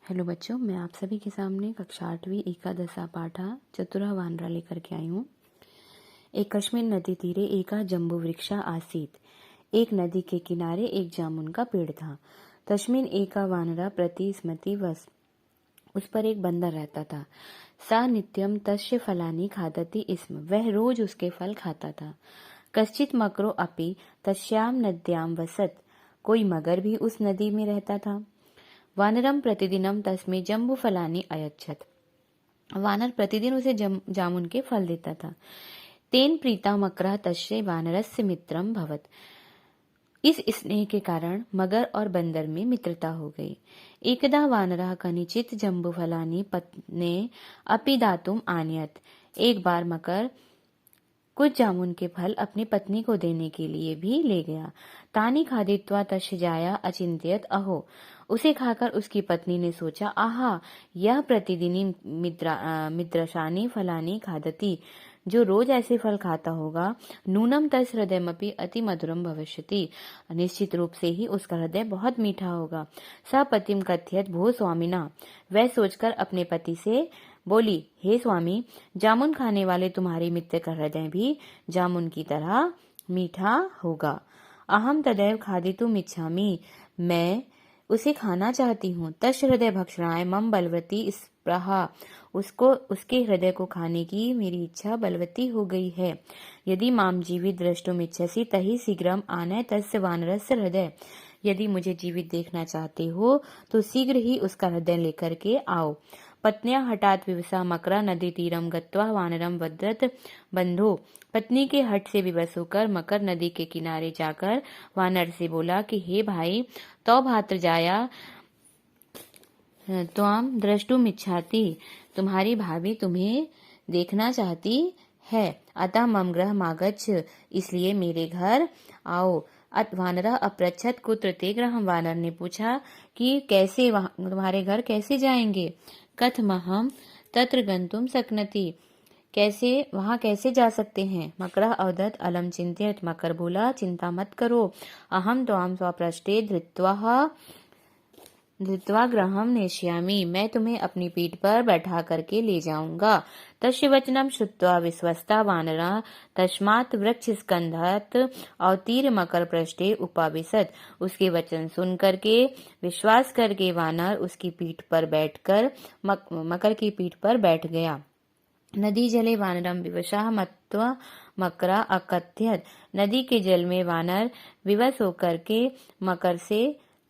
Hello बच्चों, मैं आप सभी के सामने कक्षा 8वीं एकादशा पाठा चतुरा वानरा लेकर के आई हूँ। एक कश्मीर नदी तीरे एका जम्बू वृक्षा आसीत। एक नदी के किनारे एक जामुन का पेड़ था। तस्मिन एका वानरा प्रति स्मृति वस। उस पर एक बंदर रहता था। सा नित्यम तस्य फलानी खादति स्म। वह रोज उसके फल खाता था। कश्चित मकरो अपि तस्याम नद्याम वसत। कोई मगर भी उस नदी में रहता था। वानरम प्रतिदिनम तस्मै जम्बू फलानी अयच्छत। वानर प्रतिदिन उसे जामुन के फल देता था। तेन प्रीता मकरा तस्य वानरस्य मित्रम भवत। इस स्नेह के कारण मगर और बंदर में मित्रता हो गई। एकदा वानरः कनिचित जम्बू फलानी पत्ने अपि दातुम आनयत। एक बार मकर कुछ जामुन के फल अपनी पत्नी को देने के लिए भी ले गया। तानी खादित्वा तस्य जाया अचिंत्यत अहो। उसे खाकर उसकी पत्नी ने सोचा, आहा, यह प्रतिदिनी मित्रशानी फलानी खादती। जो रोज ऐसे फल खाता होगा, नूनम तस् हृदयमपि अति मधुरम भविष्यति। निश्चित रूप से ही उसका हृदय बहुत मीठा होगा। स पतिम कथयत भो स्वामिना। वह सोचकर अपने पति से बोली, हे स्वामी, जामुन खाने वाले तुम्हारे मित्र का हृदय भी जामुन की तरह मीठा होगा। अहम तदैव खादितुम इच्छामि। मैं उसे खाना चाहती हूँ। तस् हृदय भक्षणाय मम बलवती स्पृहा। उसके हृदय को खाने की मेरी इच्छा बलवती हो गई है। यदि माम जीवित द्रष्टुम इच्छसि तहि शीघ्रम आनय तस्य वानरस्य हृदय। यदि मुझे जीवित देखना चाहते हो तो शीघ्र ही उसका हृदय लेकर के आओ। पत्न्या हठात विवशा मकरा नदी तीरम गत्वा वानरम वद्रत बंधो। पत्नी के हट से विवश होकर मकर नदी के किनारे जाकर वानर से बोला कि हे भाई, तो भात्र जाया त्वाम द्रष्टुम इच्छाति। तुम्हारी भाभी तुम्हें देखना चाहती है। अतः मम गृह मागच्छ। इसलिए मेरे घर आओ। वानरा अपृच्छत कुत्र ते गृहम्। वानर ने पूछा कि कैसे तुम्हारे घर कैसे जाएंगे। कथमहम तत्र गंतुम शक्नोति। कैसे वहां कैसे जा सकते हैं। मकरः अवदत् अलम चिंत्यत। मकर बोला, चिंता मत करो। अहम त्वाम स्वपृष्ठे धृत्वा गृहं नेष्यामि। मैं तुम्हें अपनी पीठ पर बैठा करके ले जाऊंगा। तस्य वचनम श्रुत्वा विश्वस्ता वानरा तस्मात् वृक्ष स्कंधात् अवतीर्य मकर पृष्ठे उपाविशत। उसके वचन सुन करके विश्वास करके वानर उसकी पीठ पर बैठकर मकर की पीठ पर बैठ गया। नदी जले वानरम विवशः मत्वा मकरा अकथयत। नदी के जल में वानर विवश होकर के मकर से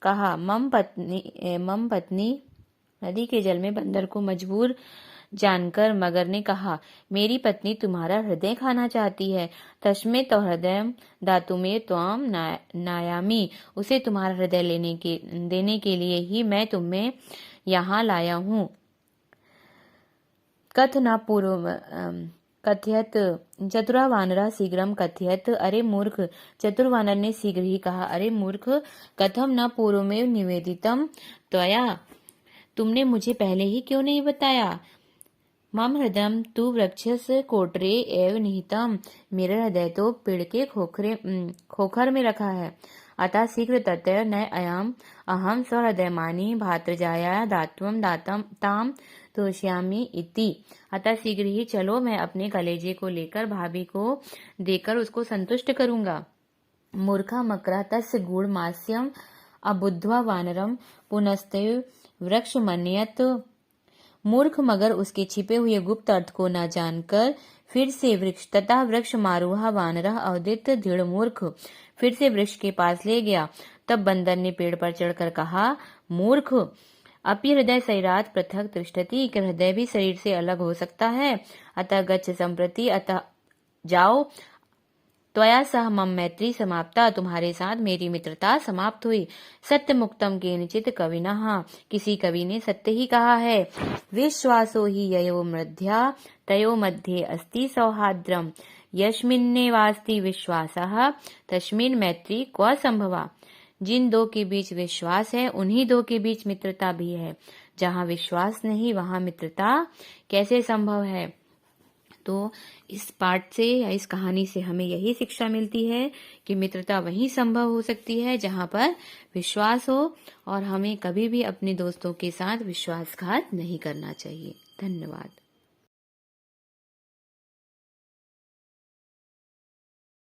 कहा, मम पत्नी। नदी के जल में बंदर को मजबूर जानकर मगर ने कहा, मेरी पत्नी तुम्हारा हृदय खाना चाहती है। तस्मे तो हृदय दातुमे त्वाम नायामी। उसे तुम्हारा हृदय देने के लिए ही मैं तुम्हें यहाँ लाया हूँ। कथ न पूर्व कथयत चतुरा वानरा शीघ्रम कथयत। अरे मूर्ख। चतुर वानर ने शीघ्र ही कहा, अरे मूर्ख, कथम न पूर्वमेव निवेदितम त्वया। तुमने मुझे पहले ही क्यों नहीं बताया। मम हृदय तु वृक्षस कोटरे एव निहितम। मेरा हृदय तो पेड़ के खोखर में रखा है। अतः शीघ्र ततः न अयम अहम स्वहृदयमानी भातृजाया दात्वम दातम ताम तोष्यामि इति। अतः शीघ्र ही चलो, मैं अपने कलेजे को लेकर भाभी को देकर उसको संतुष्ट करूंगा। मूर्खा मकरा तस्य गूढ़ मास्यम अबुद्ध्वा वानरम पुनस्तैव वृक्ष मन्यत। मूर्ख मगर उसके छिपे हुए गुप्त अर्थ को न जानकर फिर से वृक्ष मारूहा वानरः अवदित दृढ़ मूर्ख। फिर से वृक्ष के पास ले गया। तब बंदर ने पेड़ पर चढ़कर कहा, मूर्ख, अपि हृदय शरीरात् पृथक तिष्ठति। हृदय भी शरीर से अलग हो सकता है। अतः गच्छ संप्रति। अतः जाओ। त्वया सह मम मैत्री समाप्ता। तुम्हारे साथ मेरी मित्रता समाप्त हुई। सत्य मुक्तम केनचित कविनः। किसी कवि ने सत्य ही कहा है। विश्वासो हि ययो मध्या तयो मध्ये अस्ति सौहार्द्रम। यस्मिन्नेवास्ति विश्वासः तस्मिन् मैत्री क्व संभवा। जिन दो के बीच विश्वास है, उन्हीं दो के बीच मित्रता भी है। जहाँ विश्वास नहीं, वहाँ मित्रता कैसे संभव है। तो इस पाठ से या इस कहानी से हमें यही शिक्षा मिलती है कि मित्रता वहीं संभव हो सकती है जहां पर विश्वास हो, और हमें कभी भी अपने दोस्तों के साथ विश्वासघात नहीं करना चाहिए। धन्यवाद।